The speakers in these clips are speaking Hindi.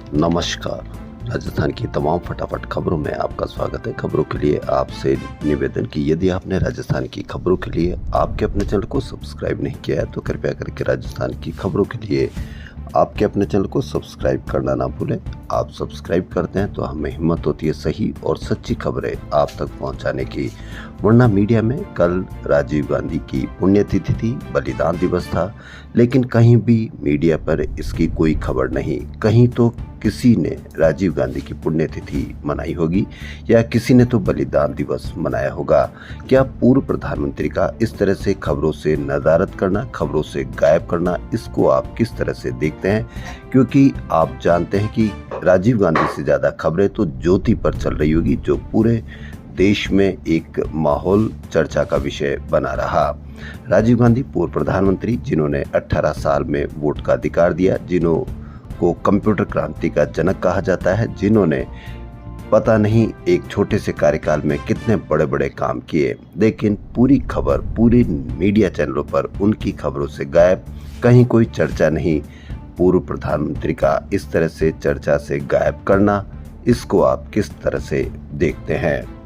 नमस्कार। राजस्थान की तमाम फटाफट खबरों में आपका स्वागत है। खबरों के लिए आपसे निवेदन कि यदि आपने राजस्थान की खबरों के लिए आपके अपने चैनल को सब्सक्राइब नहीं किया है तो कृपया करके राजस्थान की खबरों के लिए आपके अपने चैनल को सब्सक्राइब करना ना भूलें। आप सब्सक्राइब करते हैं तो हमें हिम्मत होती है सही और सच्ची खबरें आप तक पहुंचाने की। वरना मीडिया में कल राजीव गांधी की पुण्यतिथि थी, बलिदान दिवस था, लेकिन कहीं भी मीडिया पर इसकी कोई खबर नहीं। कहीं तो किसी ने राजीव गांधी की पुण्यतिथि मनाई होगी या किसी ने तो बलिदान दिवस मनाया होगा। क्या पूर्व प्रधानमंत्री का इस तरह से खबरों से नदारद करना, खबरों से गायब करना, इसको आप किस तरह से देखते हैं? क्योंकि आप जानते हैं कि राजीव गांधी से ज्यादा खबरें तो ज्योति पर चल रही होगी, जो पूरे देश में एक माहौल चर्चा का विषय बना रहा। राजीव गांधी पूर्व प्रधानमंत्री, जिन्होंने 18 साल में वोट का अधिकार दिया, को कंप्यूटर क्रांति का जनक कहा जाता है, जिन्होंने पता नहीं एक छोटे से कार्यकाल में कितने बड़े बड़े काम किए, लेकिन पूरी खबर पूरी मीडिया चैनलों पर उनकी खबरों से गायब, कहीं कोई चर्चा नहीं। पूर्व प्रधानमंत्री का इस तरह से चर्चा से गायब करना, इसको आप किस तरह से देखते हैं?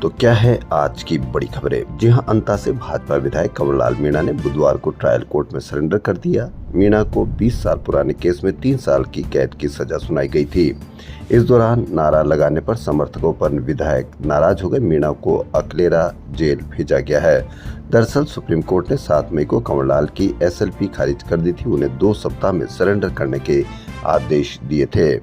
तो क्या है आज की बड़ी खबरें? जी हां, अंता से भाजपा विधायक कंवरलाल मीणा ने बुधवार को ट्रायल कोर्ट में सरेंडर कर दिया। मीणा को 20 साल पुराने केस में 3 साल की कैद की सजा सुनाई गई थी। इस दौरान नारा लगाने पर समर्थकों पर विधायक नाराज हो गए। मीणा को अकलेरा जेल भेजा गया है। दरअसल सुप्रीम कोर्ट ने 7 मई को कंवरलाल की SLP खारिज कर दी थी। उन्हें 2 सप्ताह में सरेंडर करने के आदेश दिए थे।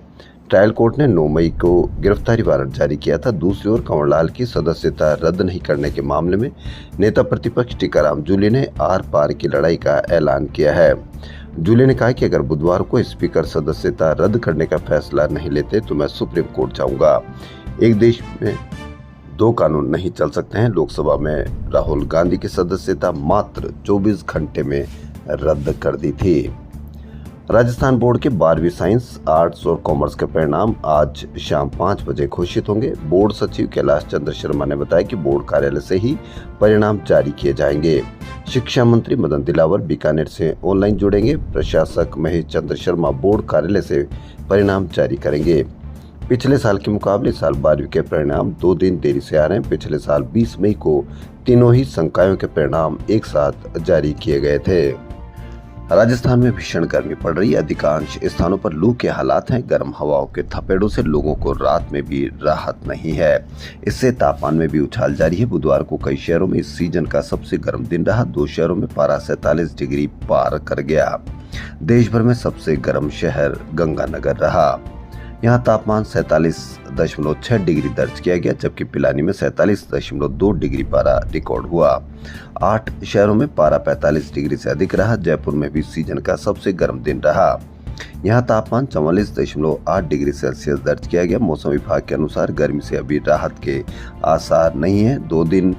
ट्रायल कोर्ट ने 9 मई को गिरफ्तारी वारंट जारी किया था। दूसरी ओर कंवरलाल की सदस्यता रद्द नहीं करने के मामले में नेता प्रतिपक्ष टीकाराम जूली ने आर पार की लड़ाई का ऐलान किया है। जूली ने कहा कि अगर बुधवार को स्पीकर सदस्यता रद्द करने का फैसला नहीं लेते तो मैं सुप्रीम कोर्ट जाऊंगा। एक देश में 2 कानून नहीं चल सकते हैं। लोकसभा में राहुल गांधी की सदस्यता मात्र 24 घंटे में रद्द कर दी थी। राजस्थान बोर्ड के 12वीं साइंस, आर्ट्स और कॉमर्स के परिणाम आज शाम 5 बजे घोषित होंगे। बोर्ड सचिव कैलाश चंद्र शर्मा ने बताया कि बोर्ड कार्यालय से ही परिणाम जारी किए जाएंगे। शिक्षा मंत्री मदन दिलावर बीकानेर से ऑनलाइन जुड़ेंगे। प्रशासक महेश चंद्र शर्मा बोर्ड कार्यालय से परिणाम जारी करेंगे। पिछले साल के मुकाबले इस साल 12वीं के परिणाम 2 दिन देरी से आ रहे हैं। पिछले साल 20 मई को तीनों ही संकायों के परिणाम एक साथ जारी किए गए थे। राजस्थान में भीषण गर्मी पड़ रही है। अधिकांश स्थानों पर लू के हालात हैं। गर्म हवाओं के थपेड़ों से लोगों को रात में भी राहत नहीं है। इससे तापमान में भी उछाल जारी है। बुधवार को कई शहरों में इस सीजन का सबसे गर्म दिन रहा। 2 शहरों में पारा 47 डिग्री पार कर गया। देश भर में सबसे गर्म शहर गंगानगर रहा। यहाँ तापमान 47.6 डिग्री दर्ज किया गया, जबकि पिलानी में 47.2 डिग्री पारा रिकॉर्ड हुआ। 8 शहरों में पारा 45 डिग्री से अधिक रहा। जयपुर में भी सीजन का सबसे गर्म दिन रहा। यहाँ तापमान 44.8 डिग्री सेल्सियस दर्ज किया गया। मौसम विभाग के अनुसार गर्मी से अभी राहत के आसार नहीं है। 2 दिन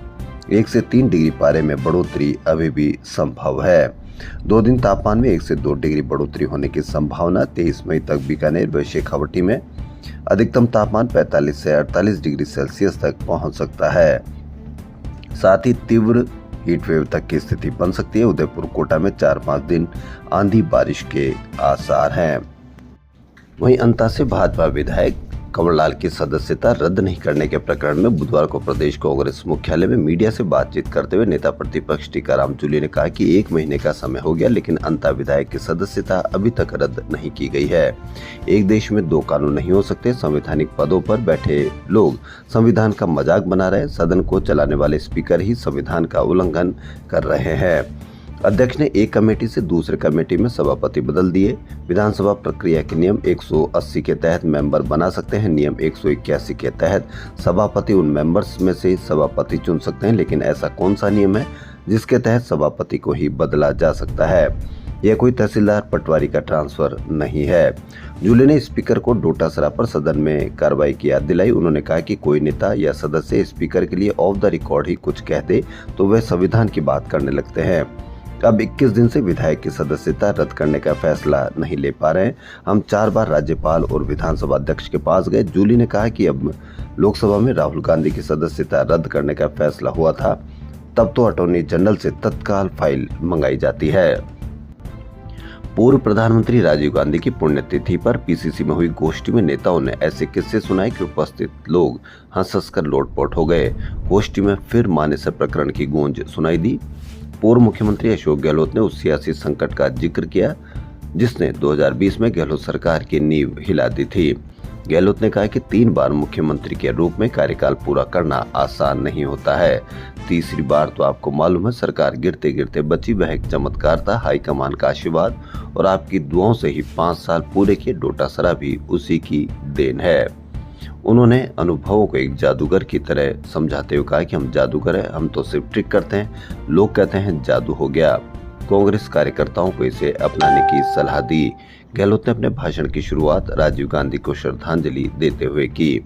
1 से 3 डिग्री पारे में बढ़ोतरी अभी भी संभव है। 2 दिन तापमान में 1 से 2 डिग्री बढ़ोतरी होने की संभावना। 23 मई तक बीकानेर व शेखावटी में अधिकतम तापमान 45 से 48 डिग्री सेल्सियस तक पहुंच सकता है। साथ ही तीव्र हीटवेव तक की स्थिति बन सकती है। उदयपुर, कोटा में 4-5 दिन आंधी बारिश के आसार हैं। वहीं अंता से भाजपा विधायक कंवरलाल की सदस्यता रद्द नहीं करने के प्रकरण में बुधवार को प्रदेश कांग्रेस मुख्यालय में मीडिया से बातचीत करते हुए नेता प्रतिपक्ष टीकाराम जूली ने कहा कि 1 महीने का समय हो गया, लेकिन अंता विधायक की सदस्यता अभी तक रद्द नहीं की गई है। एक देश में 2 कानून नहीं हो सकते। संवैधानिक पदों पर बैठे लोग संविधान का मजाक बना रहे हैं। सदन को चलाने वाले स्पीकर ही संविधान का उल्लंघन कर रहे हैं। अध्यक्ष ने एक कमेटी से दूसरे कमेटी में सभापति बदल दिए। विधानसभा प्रक्रिया के नियम 180 के तहत मेंबर बना सकते हैं। नियम 181 के तहत सभापति उन मेंबर्स में से सभापति चुन सकते हैं, लेकिन ऐसा कौन सा नियम है जिसके तहत सभापति को ही बदला जा सकता है? यह कोई तहसीलदार पटवारी का ट्रांसफर नहीं है। जूली ने स्पीकर को डोटासरा पर सदन में कार्रवाई की याद दिलाई। उन्होंने कहा कि कोई नेता या सदस्य स्पीकर के लिए ऑफ द रिकॉर्ड ही कुछ कह दे तो वह संविधान की बात करने लगते हैं। अब 21 दिन से विधायक की सदस्यता रद्द करने का फैसला नहीं ले पा रहे हैं। हम 4 बार राज्यपाल और विधानसभा अध्यक्ष के पास गए। जूली ने कहा कि अब लोकसभा में राहुल गांधी की सदस्यता रद्द करने का फैसला हुआ था, तब तो अटॉर्नी जनरल से तत्काल फाइल मंगाई जाती है। पूर्व प्रधानमंत्री राजीव गांधी की पुण्यतिथि पर पीसीसी में हुई गोष्ठी में नेताओं ने ऐसे किस्से सुनाए कि उपस्थित लोग हंस कर लोटपोट हो गए। गोष्ठी में फिर मानेसर प्रकरण की गूंज सुनाई दी। पूर्व मुख्यमंत्री अशोक गहलोत ने उस सियासी संकट का जिक्र किया जिसने 2020 में गहलोत सरकार की नींव हिला दी थी। गहलोत ने कहा कि 3 बार मुख्यमंत्री के रूप में कार्यकाल पूरा करना आसान नहीं होता है। तीसरी बार तो आपको मालूम है सरकार गिरते गिरते बची, वह एक चमत्कार था, हाईकमान का आशीर्वाद और आपकी दुआओं से ही 5 साल पूरे किए। डोटासरा भी उसी की देन है। उन्होंने अनुभवों को एक जादूगर की तरह समझाते हुए कहा कि हम जादूगर हैं, हम तो सिर्फ ट्रिक करते हैं, लोग कहते हैं जादू हो गया। कांग्रेस कार्यकर्ताओं को इसे अपनाने की सलाह दी। गहलोत ने अपने भाषण की शुरुआत राजीव गांधी को श्रद्धांजलि देते हुए की।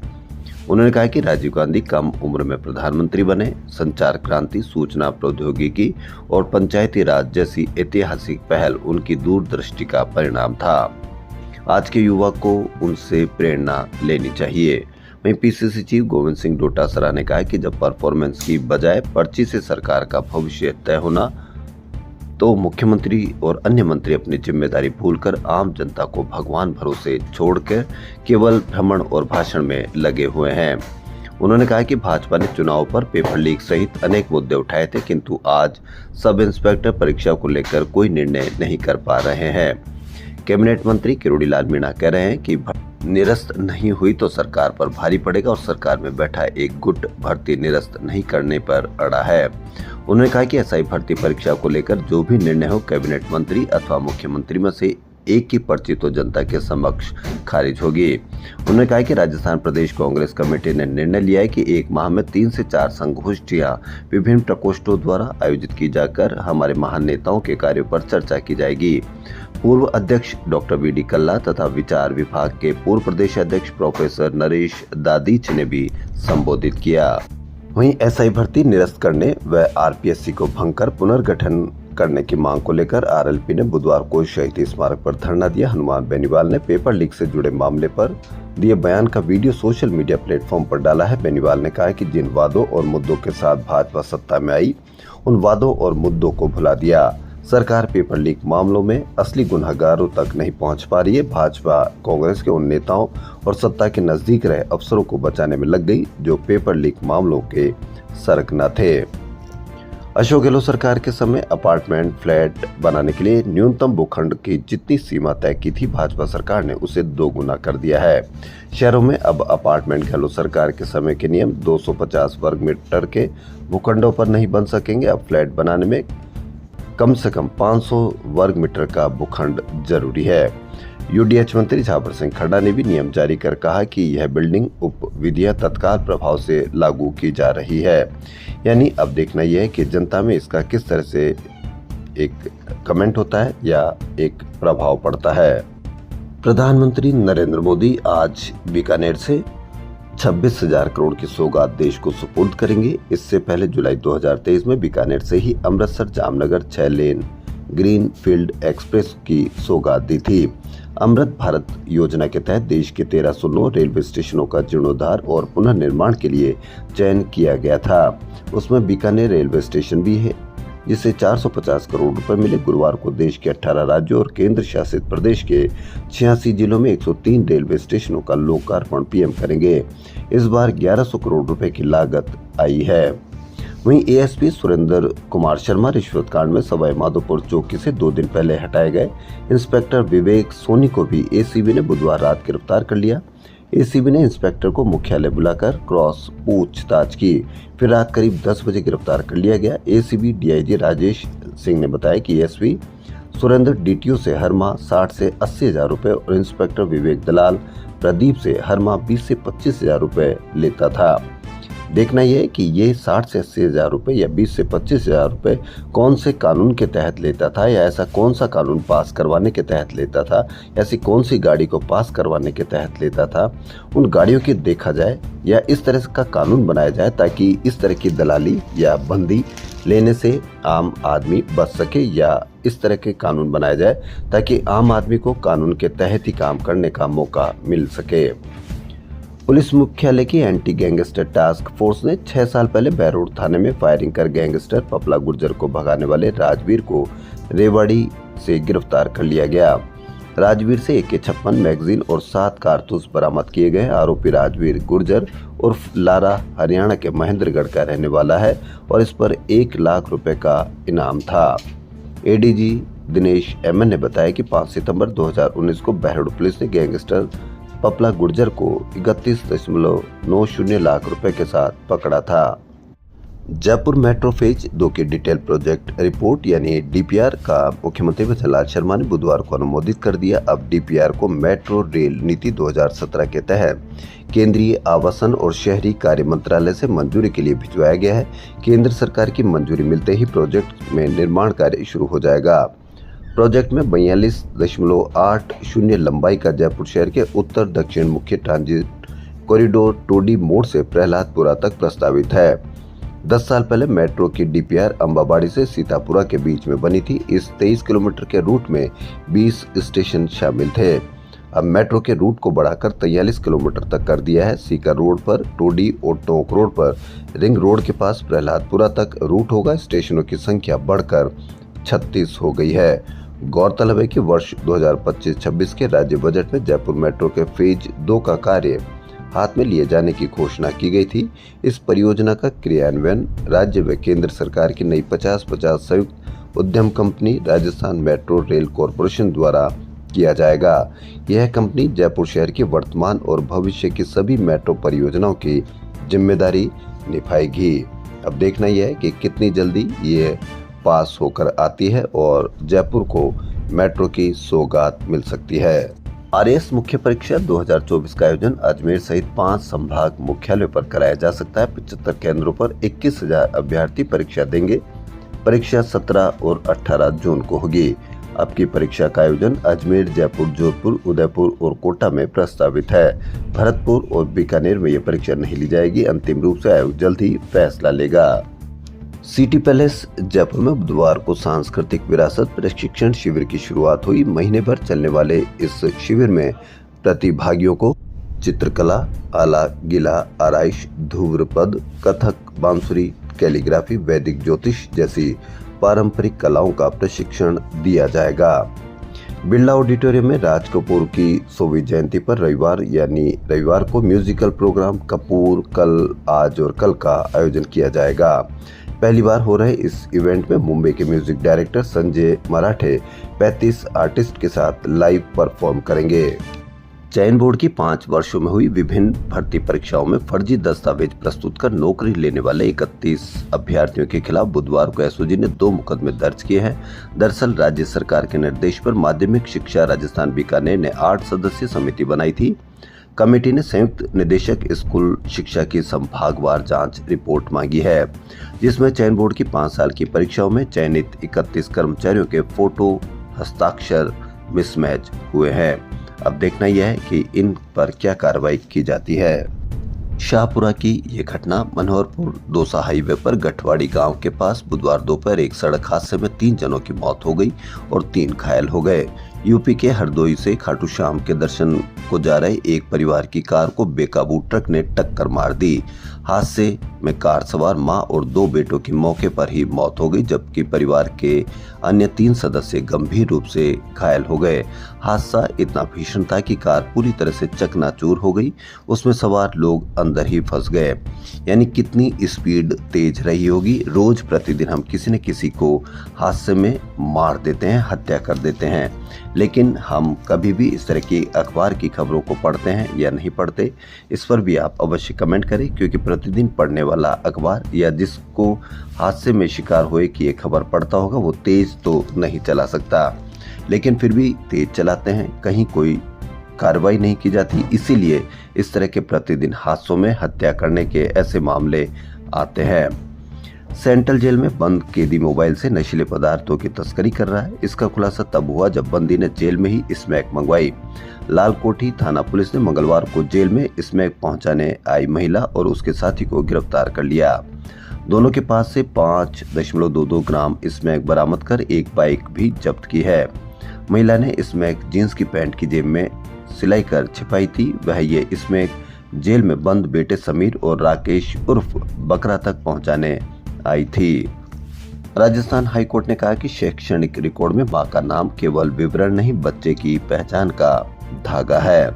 उन्होंने कहा कि राजीव गांधी कम उम्र में प्रधानमंत्री बने। संचार क्रांति, सूचना प्रौद्योगिकी और पंचायती राज जैसी ऐतिहासिक पहल उनकी दूरदृष्टि का परिणाम था। आज के युवा को उनसे प्रेरणा लेनी चाहिए। वहीं पीसीसी चीफ गोविंद सिंह डोटासरा ने कहा कि जब परफॉर्मेंस की बजाय पर्ची से सरकार का भविष्य तय होना तो मुख्यमंत्री और अन्य मंत्री अपनी जिम्मेदारी भूलकर आम जनता को भगवान भरोसे छोड़कर केवल भ्रमण और भाषण में लगे हुए हैं। उन्होंने कहा कि भाजपा ने चुनाव पर पेपर लीक सहित अनेक मुद्दे उठाए थे, किंतु आज सब इंस्पेक्टर परीक्षा को लेकर कोई निर्णय नहीं कर पा रहे हैं। कैबिनेट मंत्री किरोड़ी लाल मीणा कह रहे हैं कि निरस्त नहीं हुई तो सरकार पर भारी पड़ेगा और सरकार में बैठा एक गुट भर्ती निरस्त नहीं करने पर अड़ा है। उन्होंने कहा कि एसआई भर्ती परीक्षा को लेकर जो भी निर्णय हो, कैबिनेट मंत्री अथवा मुख्यमंत्री में से एक की पर्ची तो जनता के समक्ष खारिज होगी। उन्होंने कहा कि राजस्थान प्रदेश कांग्रेस कमेटी ने निर्णय लिया है कि 1 माह में 3 से 4 संगोष्ठियां विभिन्न प्रकोष्ठों द्वारा आयोजित की जाकर हमारे महान नेताओं के कार्यों पर चर्चा की जाएगी। पूर्व अध्यक्ष डॉक्टर वीडी कल्ला तथा विचार विभाग के पूर्व प्रदेश अध्यक्ष प्रोफेसर नरेश दादीच ने भी संबोधित किया। वहीं एसआई भर्ती निरस्त करने व आरपीएससी को भंग कर पुनर्गठन करने की मांग को लेकर आरएलपी ने बुधवार को शहीद स्मारक पर धरना दिया। हनुमान बेनीवाल ने पेपर लीक से जुड़े मामले पर दिए बयान का वीडियो सोशल मीडिया प्लेटफॉर्म पर डाला है। बेनीवाल ने कहा कि जिन वादों और मुद्दों के साथ भाजपा सत्ता में आई, उन वादों और मुद्दों को भुला दिया। सरकार पेपर लीक मामलों में असली गुनहगारों तक नहीं पहुंच पा रही है। भाजपा कांग्रेस के उन नेताओं और सत्ता के नजदीक रहे अफसरों को बचाने में लग गई जो पेपर लीक मामलों के सर्क न थे। अशोक गहलोत सरकार के समय अपार्टमेंट फ्लैट बनाने के लिए न्यूनतम भूखंड की जितनी सीमा तय की थी, भाजपा सरकार ने उसे 2 गुना कर दिया है। शहरों में अब अपार्टमेंट गहलोत सरकार के समय के नियम 250 वर्ग मीटर के भूखंडों पर नहीं बन सकेंगे। अब फ्लैट बनाने में कम से कम 500 वर्ग मीटर का भूखंड जरूरी है। यूडीएच मंत्री झावर सिंह खड्डा ने भी नियम जारी कर कहा कि यह बिल्डिंग उप विधियां तत्काल प्रभाव से लागू की जा रही है। यानी अब देखना यह है कि जनता में इसका किस तरह से एक कमेंट होता है या एक प्रभाव पड़ता है। प्रधानमंत्री नरेंद्र मोदी आज बीकानेर से 26,000 करोड़ की सौगात देश को सुपुर्द करेंगे। इससे पहले जुलाई 2023 में बीकानेर से ही Amritsar Jamnagar 6 lane greenfield express की सौगात दी थी। अमृत भारत योजना के तहत देश के 1309 रेलवे स्टेशनों का जीर्णोद्धार और पुनर्निर्माण के लिए चयन किया गया था। उसमें बीकानेर रेलवे स्टेशन भी है, जिसे 450 करोड़ रुपए मिले। गुरुवार को देश के 18 राज्यों और केंद्र शासित प्रदेश के 86 जिलों में 103 रेलवे स्टेशनों का लोकार्पण पीएम करेंगे। इस बार 1100 करोड़ रुपए की लागत आई है। वहीं एएसपी सुरेंद्र कुमार शर्मा रिश्वत कांड में सवाई माधोपुर चौकी से 2 दिन पहले हटाए गए इंस्पेक्टर विवेक सोनी को भी एसीबी ने बुधवार रात गिरफ्तार कर लिया। एसीबी ने इंस्पेक्टर को मुख्यालय बुलाकर क्रॉस पूछताछ की, फिर रात करीब 10 बजे गिरफ्तार कर लिया गया। एसीबी डीआईजी राजेश सिंह ने बताया कि एसपी सुरेंद्र डीटीओ से हर माह 60 से 80 हजार रुपए और इंस्पेक्टर विवेक दलाल प्रदीप से हर माह 20 से 25 हजार रुपए लेता था। देखना यह है कि ये 60 से 80 हजार रुपए या 20 से 25 हजार रुपए कौन से कानून के तहत लेता था, या ऐसा कौन सा कानून पास करवाने के तहत लेता था, ऐसी कौन सी गाड़ी को पास करवाने के तहत लेता था। उन गाड़ियों की देखा जाए या इस तरह का कानून बनाया जाए ताकि इस तरह की दलाली या बंदी लेने से आम आदमी बच सके, या इस तरह के कानून बनाया जाए ताकि आम आदमी को कानून के तहत ही काम करने का मौका मिल सके। पुलिस मुख्यालय की एंटी गैंगस्टर टास्क फोर्स ने 6 साल पहले बहरोड थाने में फायरिंग कर गैंगस्टर पपला गुर्जर को भगाने वाले राजवीर को रेवाड़ी से गिरफ्तार कर लिया गया। राजवीर से AK-56 मैगजीन और 7 कारतूस बरामद किए गए। आरोपी राजवीर गुर्जर उर्फ लारा हरियाणा के महेंद्रगढ़ का रहने वाला है और इस पर 1 लाख रुपए का इनाम था। ADG दिनेश MN ने बताया कि 5 सितंबर 2019 को बहरोड पुलिस ने गैंगस्टर पपला गुर्जर को 31.90 लाख रुपए के साथ पकड़ा था। जयपुर मेट्रो फेज 2 की डिटेल प्रोजेक्ट रिपोर्ट यानी DPR का मुख्यमंत्री भजनलाल शर्मा ने बुधवार को अनुमोदित कर दिया। अब DPR को मेट्रो रेल नीति 2017 के तहत केंद्रीय आवासन और शहरी कार्य मंत्रालय से मंजूरी के लिए भिजवाया गया है। केंद्र सरकार की मंजूरी मिलते ही प्रोजेक्ट में निर्माण कार्य शुरू हो जाएगा। प्रोजेक्ट में 42.80 लंबाई का जयपुर शहर के उत्तर दक्षिण मुख्य ट्रांजिट कॉरिडोर टोडी मोड़ से प्रहलादपुरा तक प्रस्तावित है। 10 साल पहले मेट्रो की DPR अंबाबाड़ी से सीतापुरा के बीच में बनी थी। इस 23 किलोमीटर के रूट में 20 स्टेशन शामिल थे। अब मेट्रो के रूट को बढ़ाकर 43 किलोमीटर तक कर दिया है। सीकर रोड पर टोडी और टोंक रोड पर रिंग रोड के पास प्रहलादपुरा तक रूट होगा। स्टेशनों की संख्या बढ़कर 36 हो गई है। गौरतलब है कि वर्ष 2025-26 के राज्य बजट में जयपुर मेट्रो के फेज 2 का कार्य हाथ में लिए जाने की घोषणा की गई थी। इस परियोजना का क्रियान्वयन राज्य व केंद्र सरकार की नई 50-50 संयुक्त उद्यम company Rajasthan metro rail corporation द्वारा किया जाएगा। यह कंपनी जयपुर शहर की वर्तमान और भविष्य की सभी मेट्रो परियोजनाओं की जिम्मेदारी निभाएगी। अब देखना यह है कि कितनी जल्दी ये पास होकर आती है और जयपुर को मेट्रो की सौगात मिल सकती है। RAS मुख्य परीक्षा 2024 का आयोजन अजमेर सहित 5 संभाग मुख्यालयों पर कराया जा सकता है। 75 केंद्रों पर 21,000 अभ्यर्थी परीक्षा देंगे। परीक्षा 17 और 18 जून को होगी। अब की परीक्षा का आयोजन अजमेर, जयपुर, जोधपुर, उदयपुर और कोटा में प्रस्तावित है। भरतपुर और बीकानेर में यह परीक्षा नहीं ली जाएगी। अंतिम रूप से आयोग जल्द ही फैसला लेगा। सिटी पैलेस जयपुर में बुधवार को सांस्कृतिक विरासत प्रशिक्षण शिविर की शुरुआत हुई। महीने भर चलने वाले इस शिविर में प्रतिभागियों को चित्रकला, आला गीला आराइश, धूम्रपद, कथक, बांसुरी, कैलीग्राफी, वैदिक ज्योतिष जैसी पारंपरिक कलाओं का प्रशिक्षण दिया जाएगा। बिरला ऑडिटोरियम में राज कपूर की 100वीं जयंती पर रविवार को म्यूजिकल प्रोग्राम कपूर कल, आज और कल का आयोजन किया जाएगा। पहली बार हो रहे इस इवेंट में मुंबई के म्यूजिक डायरेक्टर संजय मराठे 35 आर्टिस्ट के साथ लाइव परफॉर्म करेंगे। चयन बोर्ड की 5 वर्षों में हुई विभिन्न भर्ती परीक्षाओं में फर्जी दस्तावेज प्रस्तुत कर नौकरी लेने वाले 31 अभ्यर्थियों के खिलाफ बुधवार को SOG ने 2 मुकदमे दर्ज किए हैं। दरअसल राज्य सरकार के निर्देश पर माध्यमिक शिक्षा राजस्थान बीकानेर ने 8 सदस्यीय समिति बनाई थी। कमेटी ने संयुक्त निदेशक स्कूल शिक्षा की संभागवार जांच रिपोर्ट मांगी है, जिसमें चयन बोर्ड की 5 साल की परीक्षाओं में चयनित 31 कर्मचारियों के फोटो हस्ताक्षर मिसमैच हुए हैं। अब देखना यह है कि इन पर क्या कार्रवाई की जाती है। शाहपुरा की ये घटना मनोहरपुर दौसा हाईवे पर गठवाड़ी गांव के पास बुधवार दोपहर एक सड़क हादसे में 3 जनों की मौत हो गई और 3 घायल हो गए। यूपी के हरदोई से खाटू श्याम के दर्शन को जा रहे एक परिवार की कार को बेकाबू ट्रक ने टक्कर मार दी। हादसे में कार सवार मां और 2 बेटों की मौके पर ही मौत हो गई, जबकि परिवार के अन्य 3 सदस्य गंभीर रूप से घायल हो गए। हादसा इतना भीषण था कि कार पूरी तरह से चकनाचूर हो गई। उसमें सवार लोग अंदर ही फंस गए। यानी कितनी स्पीड तेज रही होगी। रोज प्रतिदिन हम किसी न किसी को हादसे में मार देते हैं, हत्या कर देते हैं, लेकिन हम कभी भी इस तरह की अखबार की खबरों को पढ़ते हैं या नहीं पढ़ते, इस पर भी आप अवश्य कमेंट करें, क्योंकि प्रतिदिन पढ़ने वाला अखबार या जिसको हादसे में शिकार हुए की ये खबर पढ़ता होगा वो तेज तो नहीं चला सकता, लेकिन फिर भी तेज चलाते हैं। कहीं कोई कार्रवाई नहीं की जाती, इसीलिए इस तरह के प्रतिदिन हादसों में हत्या करने के ऐसे मामले आते हैं। सेंट्रल जेल में बंद कैदी मोबाइल से नशीले पदार्थों की तस्करी कर रहा है। इसका खुलासा तब हुआ जब बंदी ने जेल में ही स्मैक मंगवाई। लालकोठी थाना पुलिस ने मंगलवार को जेल में स्मैक पहुंचाने आई महिला और उसके साथी को गिरफ्तार कर लिया। दोनों के पास से 5.22 ग्राम स्मैक बरामद कर एक बाइक भी जब्त की है। महिला ने स्मैक जींस की पैंट की जेब में सिलाई कर छिपाई थी। वह ये स्मैक जेल में बंद बेटे समीर और राकेश उर्फ बकरा तक पहुंचाने आई थी। राजस्थान हाईकोर्ट ने कहा कि शैक्षणिक रिकॉर्ड में मां का नाम केवल विवरण नहीं, बच्चे की पहचान का धागा है।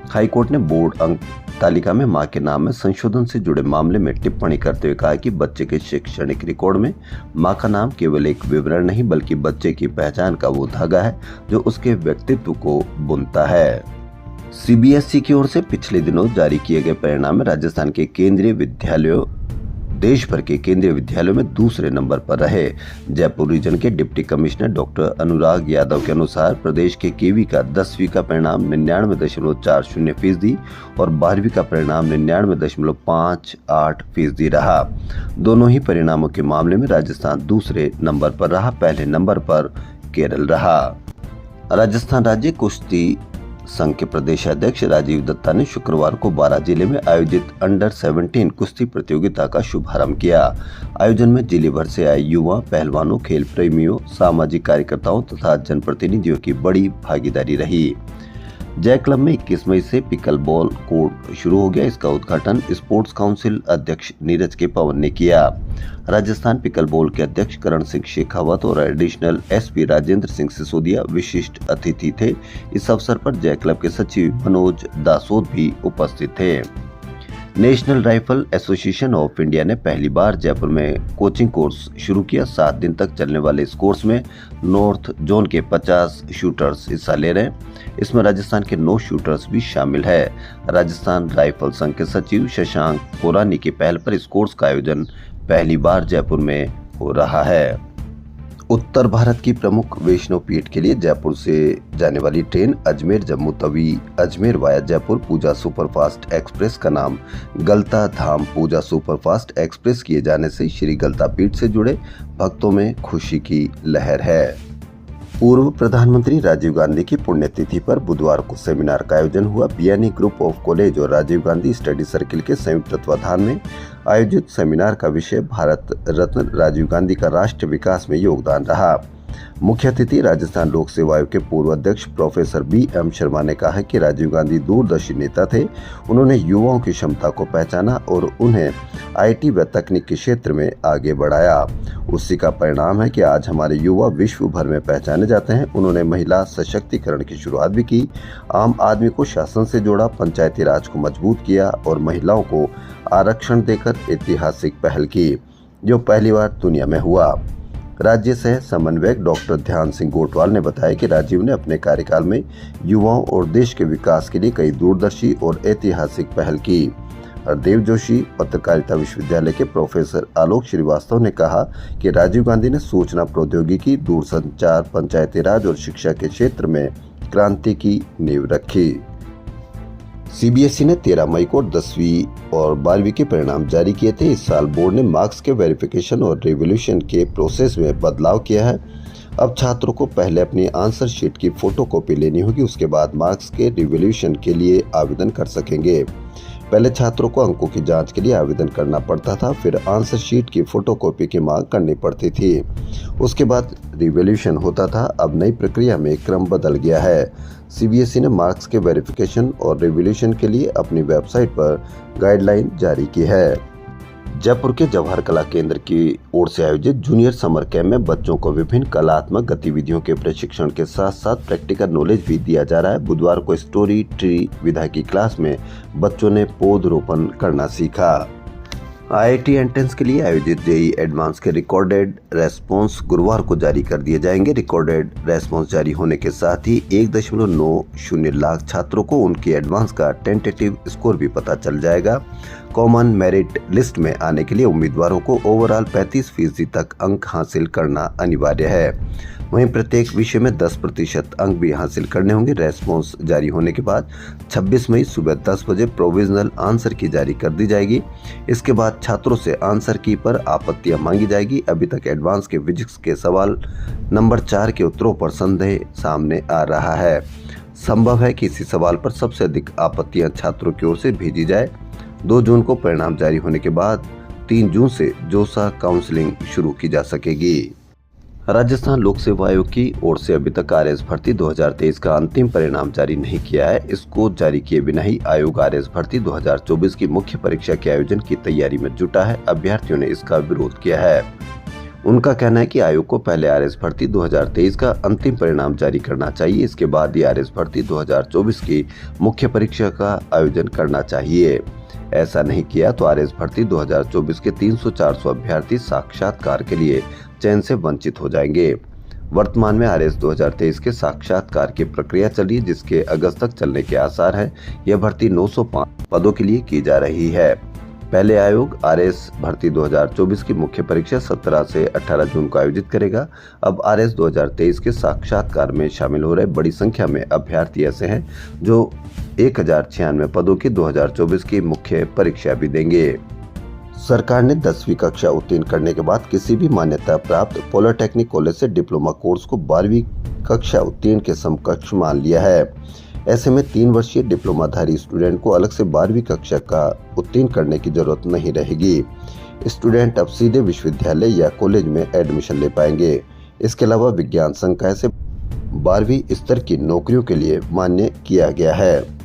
हाईकोर्ट ने बोर्ड अंक तालिका में मां के नाम में संशोधन से जुड़े मामले में टिप्पणी करते हुए कहा कि बच्चे के शैक्षणिक रिकॉर्ड में मां का नाम केवल एक विवरण नहीं, बल्कि बच्चे की पहचान का वो धागा है जो उसके व्यक्तित्व को बुनता है। सीबीएसई की ओर से पिछले दिनों जारी किए गए परिणाम में राजस्थान के केंद्रीय विद्यालयों देश भर के केंद्रीय विद्यालयों में दूसरे नंबर पर रहे। जयपुर रीजन के deputy commissioner doctor Anurag Yadav के अनुसार प्रदेश के केवी का 10वीं का परिणाम 99.40% और 12वीं का परिणाम 99.58% रहा। दोनों ही परिणामों के मामले में राजस्थान दूसरे नंबर पर रहा। पहले नंबर पर केरल रहा। राजस्थान राज्य कुश्ती संघ के प्रदेश अध्यक्ष राजीव दत्ता ने शुक्रवार को बारां जिले में आयोजित अंडर 17 कुश्ती प्रतियोगिता का शुभारंभ किया। आयोजन में जिले भर से आए युवा पहलवानों, खेल प्रेमियों, सामाजिक कार्यकर्ताओं तथा जनप्रतिनिधियों की बड़ी भागीदारी रही। जय क्लब में 21 मई से पिकल बॉल कोर्ट शुरू हो गया। इसका उद्घाटन स्पोर्ट्स काउंसिल अध्यक्ष नीरज के पवन ने किया। राजस्थान पिकल बॉल के अध्यक्ष करण सिंह शेखावत और एडिशनल एसपी राजेंद्र सिंह सिसोदिया विशिष्ट अतिथि थे। इस अवसर पर जय क्लब के सचिव मनोज दासोद भी उपस्थित थे। National rifle association of India ने पहली बार जयपुर में कोचिंग कोर्स शुरू किया। 7 दिन तक चलने वाले इस कोर्स में नॉर्थ जोन के 50 शूटर्स हिस्सा ले रहे हैं। इसमें राजस्थान के 9 शूटर्स भी शामिल है। राजस्थान राइफल संघ के सचिव शशांक कोरानी की पहल पर इस कोर्स का आयोजन पहली बार जयपुर में हो रहा है। उत्तर भारत की प्रमुख वैष्णो पीठ के लिए जयपुर से जाने वाली ट्रेन अजमेर जम्मू तवी अजमेर वाया जयपुर पूजा सुपरफास्ट एक्सप्रेस का नाम गलता धाम पूजा सुपरफास्ट एक्सप्रेस किए जाने से श्री गलता पीठ से जुड़े भक्तों में खुशी की लहर है। पूर्व प्रधानमंत्री राजीव गांधी की पुण्यतिथि पर बुधवार को सेमिनार का आयोजन हुआ। बीएनई ग्रुप ऑफ कॉलेज और राजीव गांधी स्टडी सर्किल के संयुक्त तत्वाधान में आयोजित सेमिनार का विषय भारत रत्न राजीव गांधी का राष्ट्र विकास में योगदान रहा। मुख्य अतिथि राजस्थान लोक सेवा आयोग के पूर्व अध्यक्ष प्रोफेसर BM शर्मा ने कहा कि राजीव गांधी दूरदर्शी नेता थे। उन्होंने युवाओं की क्षमता को पहचाना और उन्हें IT व तकनीक के क्षेत्र में आगे बढ़ाया। उसी का परिणाम है कि आज हमारे युवा विश्व भर में पहचाने जाते हैं। उन्होंने महिला सशक्तिकरण की शुरुआत भी की, आम आदमी को शासन से जोड़ा, पंचायती राज को मजबूत किया और महिलाओं को आरक्षण देकर ऐतिहासिक पहल की, जो पहली बार दुनिया में हुआ। राज्य सह समन्वयक डॉक्टर ध्यान सिंह गोटवाल ने बताया कि राजीव ने अपने कार्यकाल में युवाओं और देश के विकास के लिए कई दूरदर्शी और ऐतिहासिक पहल की। हरदेव जोशी पत्रकारिता विश्वविद्यालय के प्रोफेसर आलोक श्रीवास्तव ने कहा कि राजीव गांधी ने सूचना प्रौद्योगिकी, दूरसंचार, पंचायती राज और शिक्षा के क्षेत्र में क्रांति की नींव रखी। सीबीएसई ने 13 मई को 10वीं और 12वीं के परिणाम जारी किए थे। इस साल बोर्ड ने मार्क्स के वेरिफिकेशन और रिवोल्यूशन के प्रोसेस में बदलाव किया है। अब छात्रों को पहले अपनी आंसर शीट की फोटोकॉपी लेनी होगी, उसके बाद मार्क्स के रिवोल्यूशन के लिए आवेदन कर सकेंगे। पहले छात्रों को अंकों की जांच के लिए आवेदन करना पड़ता था, फिर आंसर शीट की फोटोकॉपी की मांग करनी पड़ती थी, उसके बाद रिवोल्यूशन होता था। अब नई प्रक्रिया में क्रम बदल गया है। सीबीएसई ने मार्क्स के वेरिफिकेशन और रिवोल्यूशन के लिए अपनी वेबसाइट पर गाइडलाइन जारी की है। जयपुर के जवाहर कला केंद्र की ओर से आयोजित जूनियर समर कैंप में बच्चों को विभिन्न कलात्मक गतिविधियों के प्रशिक्षण के साथ साथ प्रैक्टिकल नॉलेज भी दिया जा रहा है। बुधवार को स्टोरी ट्री विधा की क्लास में बच्चों ने पौधरोपण करना सीखा। आईआईटी एंट्रेंस के लिए आयोजित जेईई एडवांस के रिकॉर्डेड रेस्पॉन्स गुरुवार को जारी कर दिए जाएंगे। रिकॉर्डेड रेस्पॉन्स जारी होने के साथ ही 1.90 लाख छात्रों को उनकी एडवांस का टेंटेटिव स्कोर भी पता चल जाएगा। कॉमन मेरिट लिस्ट में आने के लिए उम्मीदवारों को ओवरऑल 35% तक अंक हासिल करना अनिवार्य है। वहीं प्रत्येक विषय में 10% अंक भी हासिल करने होंगे। रेस्पॉन्स जारी होने के बाद 26 मई सुबह 10 बजे प्रोविजनल आंसर की जारी कर दी जाएगी। इसके बाद छात्रों से आंसर की पर आपत्तियां मांगी जाएगी। अभी तक एडवांस के फिजिक्स के सवाल नंबर 4 के उत्तरों पर संदेह सामने आ रहा है। संभव है कि इसी सवाल पर सबसे अधिक आपत्तियां छात्रों की ओर से भेजी जाए। 2 जून को परिणाम जारी होने के बाद 3 जून से जोसा काउंसलिंग शुरू की जा सकेगी। राजस्थान लोक सेवा आयोग की ओर से अभी तक आरएस भर्ती 2023 का अंतिम परिणाम जारी नहीं किया है। इसको जारी किए बिना ही आयोग आरएस भर्ती 2024 की मुख्य परीक्षा के आयोजन की तैयारी में जुटा है। अभ्यर्थियों ने इसका विरोध किया है। उनका कहना है कि आयोग को पहले आरएस भर्ती 2023 का अंतिम परिणाम जारी करना चाहिए। इसके बाद ही आरएस भर्ती 2024 की मुख्य परीक्षा का आयोजन करना चाहिए। ऐसा नहीं किया तो आरएस भर्ती 2024 के 300-400 अभ्यर्थी साक्षात्कार के लिए चयन से वंचित हो जाएंगे। वर्तमान में आरएस 2023 के साक्षात्कार की प्रक्रिया चल रही है, जिसके अगस्त तक चलने के आसार हैं। यह भर्ती 905 पदों के लिए की जा रही है। पहले आयोग आरएस भर्ती 2024 की मुख्य परीक्षा 17 से 18 जून को आयोजित करेगा। अब आरएस 2023 के साक्षात्कार में शामिल हो रहे बड़ी संख्या में अभ्यर्थी ऐसे हैं जो 1096 पदों की 2024 की मुख्य परीक्षा भी देंगे। सरकार ने 10वीं कक्षा उत्तीर्ण करने के बाद किसी भी मान्यता प्राप्त पॉलिटेक्निक कॉलेज से डिप्लोमा कोर्स को 12वीं कक्षा उत्तीर्ण के समकक्ष मान लिया है। ऐसे में 3 वर्षीय डिप्लोमाधारी स्टूडेंट को अलग से 12वीं कक्षा का उत्तीर्ण करने की जरूरत नहीं रहेगी। स्टूडेंट अब सीधे विश्वविद्यालय या कॉलेज में एडमिशन ले पाएंगे। इसके अलावा विज्ञान संकाय से 12वीं स्तर की नौकरियों के लिए मान्य किया गया है।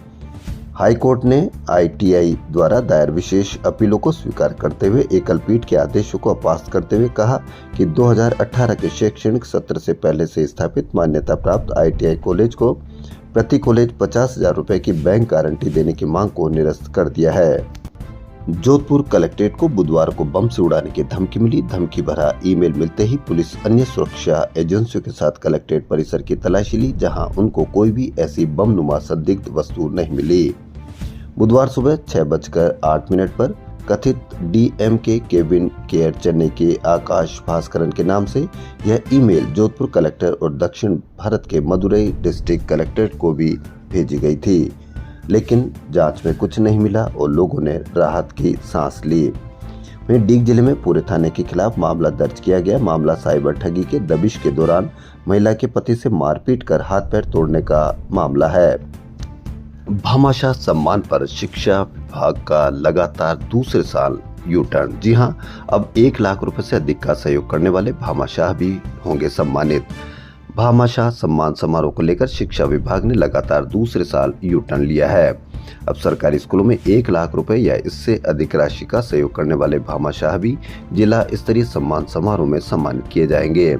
हाईकोर्ट ने आईटीआई द्वारा दायर विशेष अपीलों को स्वीकार करते हुए एकल पीठ के आदेशों को अपास्त करते हुए कहा कि 2018 के शैक्षणिक सत्र से पहले से स्थापित मान्यता प्राप्त आईटीआई कॉलेज को प्रति कॉलेज 50,000 रुपए की बैंक गारंटी देने की मांग को निरस्त कर दिया है। जोधपुर कलेक्ट्रेट को बुधवार को बम से उड़ाने की धमकी मिली। धमकी भरा ईमेल मिलते ही पुलिस अन्य सुरक्षा एजेंसियों के साथ कलेक्ट्रेट परिसर की तलाशी ली, जहां उनको कोई भी ऐसी बम नुमा संदिग्ध वस्तु नहीं मिली। बुधवार सुबह 6:08 पर कथित डीएमके केविन केयर चेन्नई के आकाश भास्करन के नाम से यह ईमेल जोधपुर कलेक्टर और दक्षिण भारत के मदुरई डिस्ट्रिक्ट कलेक्ट्रेट को भी भेजी गई थी, लेकिन जांच में कुछ नहीं मिला और लोगों ने राहत की सांस ली। वहीं डीग जिले में पूरे थाने के खिलाफ मामला दर्ज किया गया। मामला साइबर ठगी के दबिश के दौरान महिला के पति से मारपीट कर हाथ पैर तोड़ने का मामला है। भामाशाह सम्मान पर शिक्षा विभाग का लगातार दूसरे साल यू टर्न। जी हां, अब 1 लाख रुपए से अधिक का सहयोग करने वाले भामाशाह भी होंगे सम्मानित। भामाशाह सम्मान समारोह को लेकर शिक्षा विभाग ने लगातार दूसरे साल यू टर्न लिया है। अब सरकारी स्कूलों में 1 लाख रुपए या इससे अधिक राशि का सहयोग करने वाले भामाशाह भी जिला स्तरीय सम्मान समारोह में सम्मानित किए जाएंगे।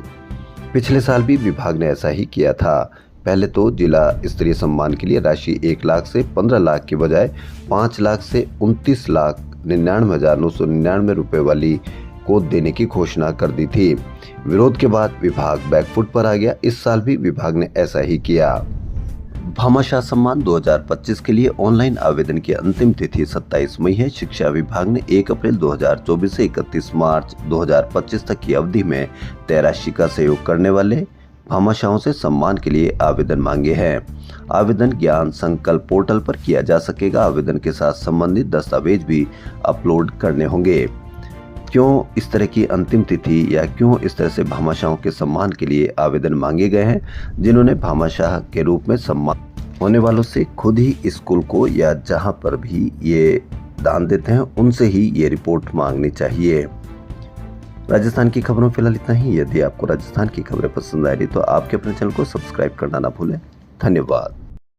पिछले साल भी विभाग ने ऐसा ही किया था। पहले तो जिला स्तरीय सम्मान के लिए राशि 1 लाख से 15 लाख के बजाय 5 लाख से 29,99,999 रुपए वाली को देने की घोषणा कर दी थी। विरोध के बाद विभाग बैकफुट पर आ गया। इस साल भी विभाग ने ऐसा ही किया। भामाशाह सम्मान 2025 के लिए ऑनलाइन आवेदन की अंतिम तिथि 27 मई है। शिक्षा विभाग ने 1 अप्रैल 2024 से 31 मार्च 2025 तक की अवधि में तय राशि का सहयोग करने वाले भामाशाहों से सम्मान के लिए आवेदन मांगे हैं। आवेदन ज्ञान संकल्प पोर्टल पर किया जा सकेगा। आवेदन के साथ संबंधित दस्तावेज भी अपलोड करने होंगे। क्यों इस तरह की अंतिम तिथि या क्यों इस तरह से भामाशाहों के सम्मान के लिए आवेदन मांगे गए हैं? जिन्होंने भामाशाह के रूप में सम्मान होने वालों से खुद ही स्कूल को या जहां पर भी ये दान देते हैं उनसे ही ये रिपोर्ट मांगनी चाहिए। राजस्थान की खबरों फिलहाल इतना ही। यदि आपको राजस्थान की खबरें पसंद आ रही तो आपके अपने चैनल को सब्सक्राइब करना ना भूलें। धन्यवाद।